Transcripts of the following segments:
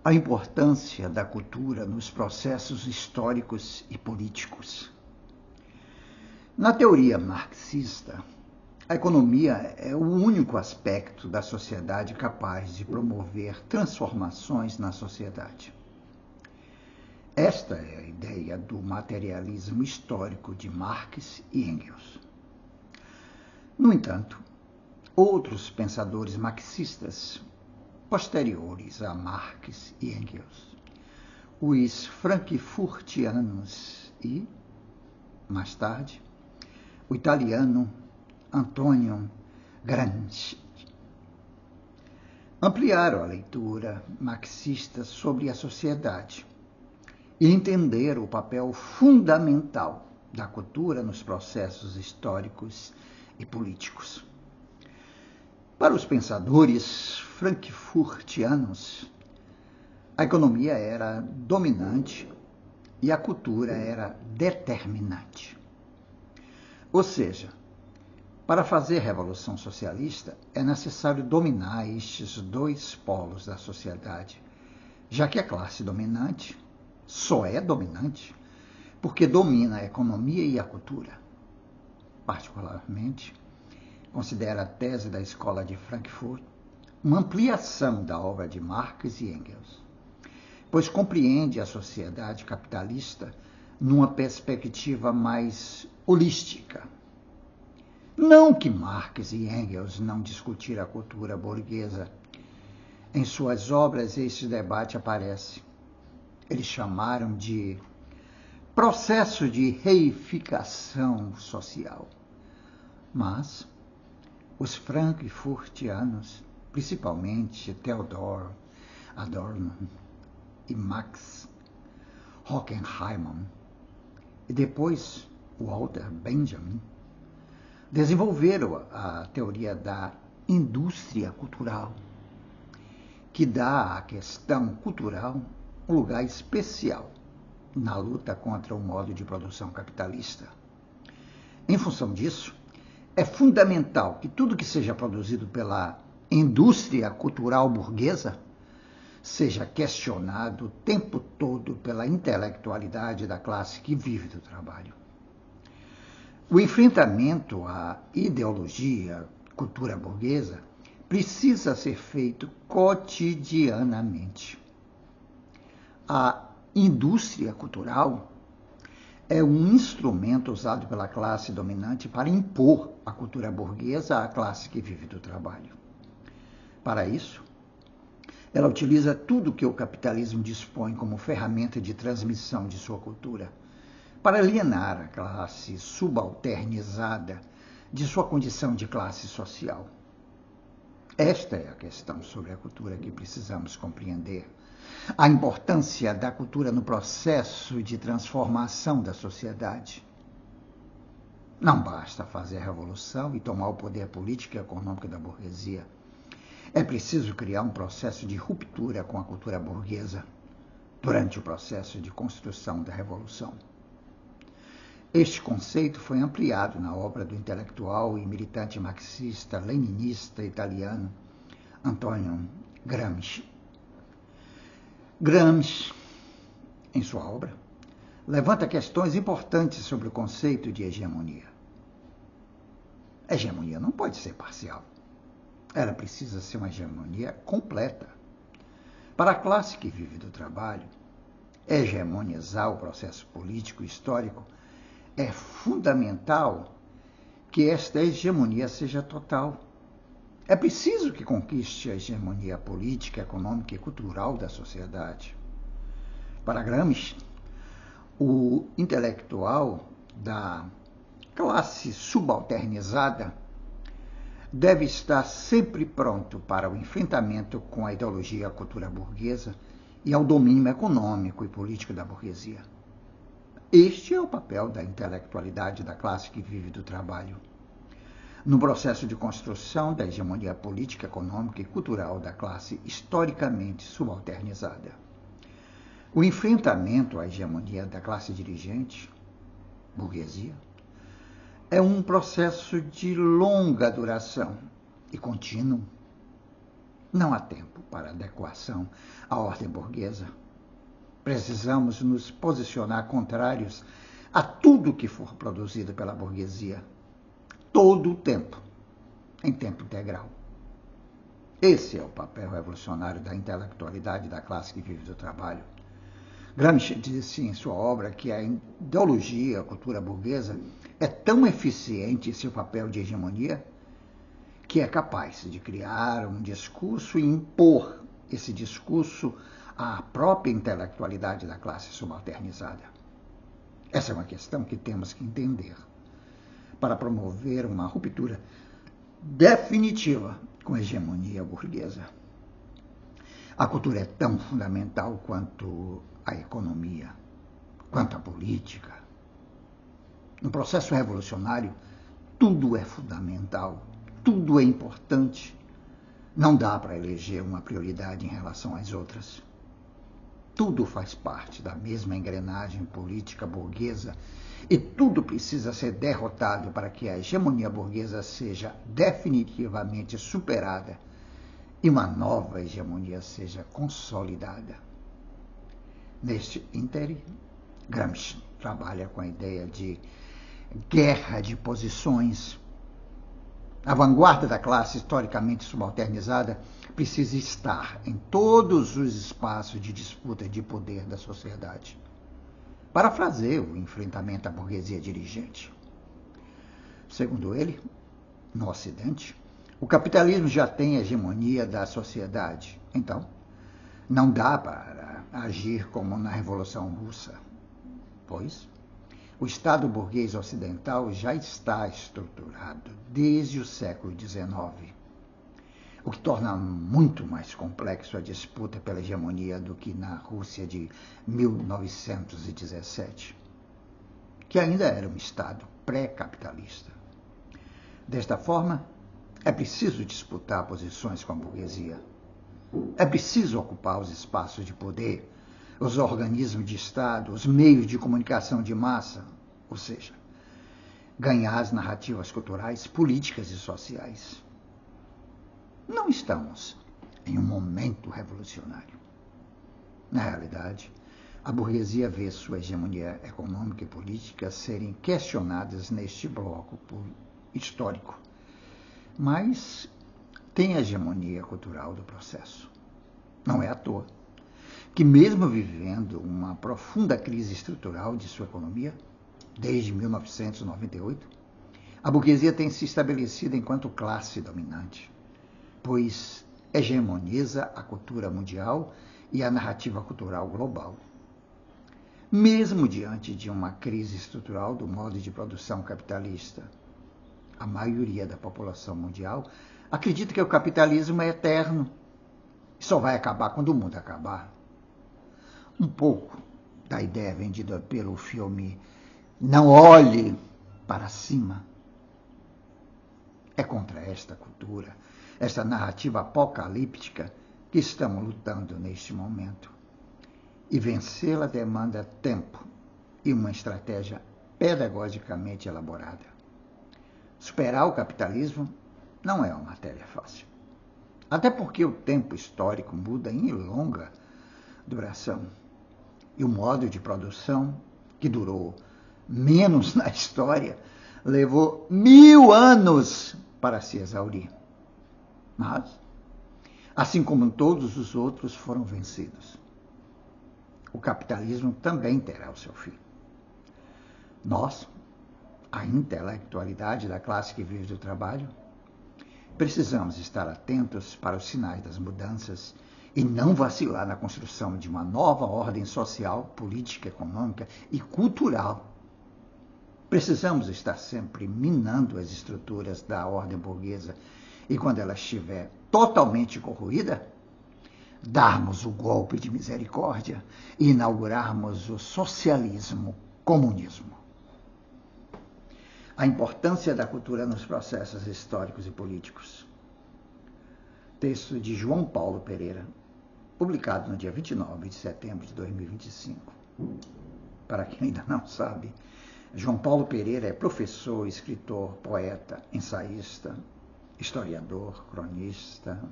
a importância da cultura nos processos históricos e políticos. Na teoria marxista, a economia é o único aspecto da sociedade capaz de promover transformações na sociedade. Esta é a ideia do materialismo histórico de Marx e Engels. No entanto, outros pensadores marxistas posteriores a Marx e Engels, os frankfurtianos e, mais tarde, o italiano Antonio Gramsci, ampliaram a leitura marxista sobre a sociedade e entenderam o papel fundamental da cultura nos processos históricos e políticos. Para os pensadores frankfurtianos, a economia era dominante e a cultura era determinante. Ou seja, para fazer revolução socialista, é necessário dominar estes dois polos da sociedade, já que a classe dominante só é dominante porque domina a economia e a cultura. Particularmente, considera a tese da Escola de Frankfurt uma ampliação da obra de Marx e Engels, pois compreende a sociedade capitalista numa perspectiva mais holística. Não que Marx e Engels não discutiram a cultura burguesa. Em suas obras, este debate aparece. Eles chamaram de processo de reificação social. Mas os frankfurtianos, principalmente Theodor Adorno e Max Horkheimer, e depois Walter Benjamin, desenvolveram a teoria da indústria cultural, que dá à questão cultural um lugar especial na luta contra o modo de produção capitalista. Em função disso, é fundamental que tudo que seja produzido pela indústria cultural burguesa seja questionado o tempo todo pela intelectualidade da classe que vive do trabalho. O enfrentamento à ideologia, cultura burguesa, precisa ser feito cotidianamente. A indústria cultural é um instrumento usado pela classe dominante para impor a cultura burguesa à classe que vive do trabalho. Para isso, ela utiliza tudo que o capitalismo dispõe como ferramenta de transmissão de sua cultura, para alienar a classe subalternizada de sua condição de classe social. Esta é a questão sobre a cultura que precisamos compreender. A importância da cultura no processo de transformação da sociedade. Não basta fazer a revolução e tomar o poder político e econômico da burguesia. É preciso criar um processo de ruptura com a cultura burguesa durante o processo de construção da revolução. Este conceito foi ampliado na obra do intelectual e militante marxista-leninista italiano Antonio Gramsci. Gramsci, em sua obra, levanta questões importantes sobre o conceito de hegemonia. A hegemonia não pode ser parcial. Ela precisa ser uma hegemonia completa. Para a classe que vive do trabalho, hegemonizar o processo político e histórico é fundamental que esta hegemonia seja total. É preciso que conquiste a hegemonia política, econômica e cultural da sociedade. Para Gramsci, o intelectual da classe subalternizada deve estar sempre pronto para o enfrentamento com a ideologia e a cultura burguesa e ao domínio econômico e político da burguesia. Este é o papel da intelectualidade da classe que vive do trabalho, no processo de construção da hegemonia política, econômica e cultural da classe historicamente subalternizada. O enfrentamento à hegemonia da classe dirigente, burguesia, é um processo de longa duração e contínuo. Não há tempo para adequação à ordem burguesa. Precisamos nos posicionar contrários a tudo que for produzido pela burguesia, todo o tempo, em tempo integral. Esse é o papel revolucionário da intelectualidade da classe que vive do trabalho. Gramsci disse em sua obra que a ideologia, a cultura burguesa, é tão eficiente em seu papel de hegemonia que é capaz de criar um discurso e impor esse discurso à própria intelectualidade da classe subalternizada. Essa é uma questão que temos que entender para promover uma ruptura definitiva com a hegemonia burguesa. A cultura é tão fundamental quanto a economia, quanto a política. No processo revolucionário, tudo é fundamental, tudo é importante. Não dá para eleger uma prioridade em relação às outras. Tudo faz parte da mesma engrenagem política burguesa e tudo precisa ser derrotado para que a hegemonia burguesa seja definitivamente superada e uma nova hegemonia seja consolidada. Neste ínterim, Gramsci trabalha com a ideia de guerra de posições. A vanguarda da classe historicamente subalternizada precisa estar em todos os espaços de disputa de poder da sociedade, para fazer o enfrentamento à burguesia dirigente. Segundo ele, no Ocidente, o capitalismo já tem a hegemonia da sociedade. Então, não dá para agir como na Revolução Russa, pois o Estado burguês ocidental já está estruturado desde o século XIX, o que torna muito mais complexo a disputa pela hegemonia do que na Rússia de 1917, que ainda era um Estado pré-capitalista. Desta forma, é preciso disputar posições com a burguesia. É preciso ocupar os espaços de poder, os organismos de Estado, os meios de comunicação de massa, ou seja, ganhar as narrativas culturais, políticas e sociais. Não estamos em um momento revolucionário. Na realidade, a burguesia vê sua hegemonia econômica e política serem questionadas neste bloco histórico, mas tem a hegemonia cultural do processo. Não é à toa que, mesmo vivendo uma profunda crise estrutural de sua economia, desde 1998, a burguesia tem se estabelecido enquanto classe dominante, pois hegemoniza a cultura mundial e a narrativa cultural global. Mesmo diante de uma crise estrutural do modo de produção capitalista, a maioria da população mundial acredita que o capitalismo é eterno e só vai acabar quando o mundo acabar. Um pouco da ideia vendida pelo filme Não Olhe para Cima é contra esta cultura, esta narrativa apocalíptica que estamos lutando neste momento. E vencê-la demanda tempo e uma estratégia pedagogicamente elaborada. Superar o capitalismo não é uma matéria fácil. Até porque o tempo histórico muda em longa duração. E o modo de produção, que durou menos na história, levou 1000 anos para se exaurir. Mas, assim como todos os outros foram vencidos, o capitalismo também terá o seu fim. Nós, a intelectualidade da classe que vive do trabalho, precisamos estar atentos para os sinais das mudanças e não vacilar na construção de uma nova ordem social, política, econômica e cultural. Precisamos estar sempre minando as estruturas da ordem burguesa e, quando ela estiver totalmente corroída, darmos o golpe de misericórdia e inaugurarmos o socialismo-comunismo. A importância da cultura nos processos históricos e políticos. Texto de João Paulo Pereira, publicado no dia 29 de setembro de 2025. Para quem ainda não sabe, João Paulo Pereira é professor, escritor, poeta, ensaísta, historiador, cronista,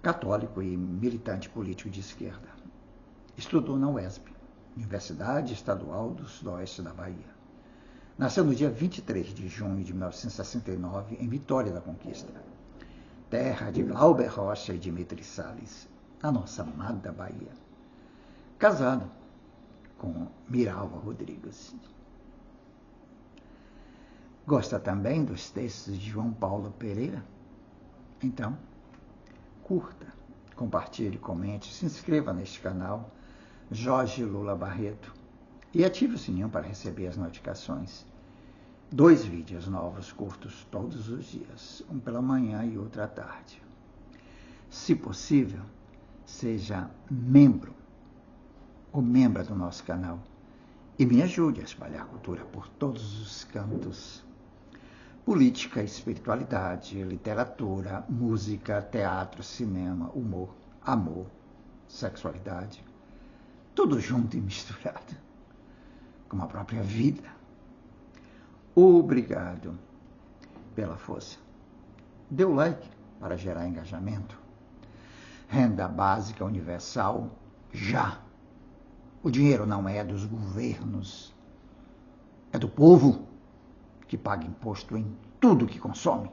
católico e militante político de esquerda. Estudou na UESB, Universidade Estadual do Sudoeste da Bahia. Nasceu no dia 23 de junho de 1969, em Vitória da Conquista, terra de Glauber Rocha e Dimitri Salles, na nossa amada Bahia. Casado com Miralva Rodrigues. Gosta também dos textos de João Paulo Pereira? Então, curta, compartilhe, comente, se inscreva neste canal, Jorge Lula Barreto, e ative o sininho para receber as notificações. 2 vídeos novos curtos todos os dias, um pela manhã e outro à tarde. Se possível, seja membro ou membra do nosso canal e me ajude a espalhar cultura por todos os cantos. Política, espiritualidade, literatura, música, teatro, cinema, humor, amor, sexualidade, tudo junto e misturado, como a própria vida. Obrigado pela força. Dê o like para gerar engajamento. Renda básica universal, já. O dinheiro não é dos governos, é do povo, que paga imposto em tudo que consome.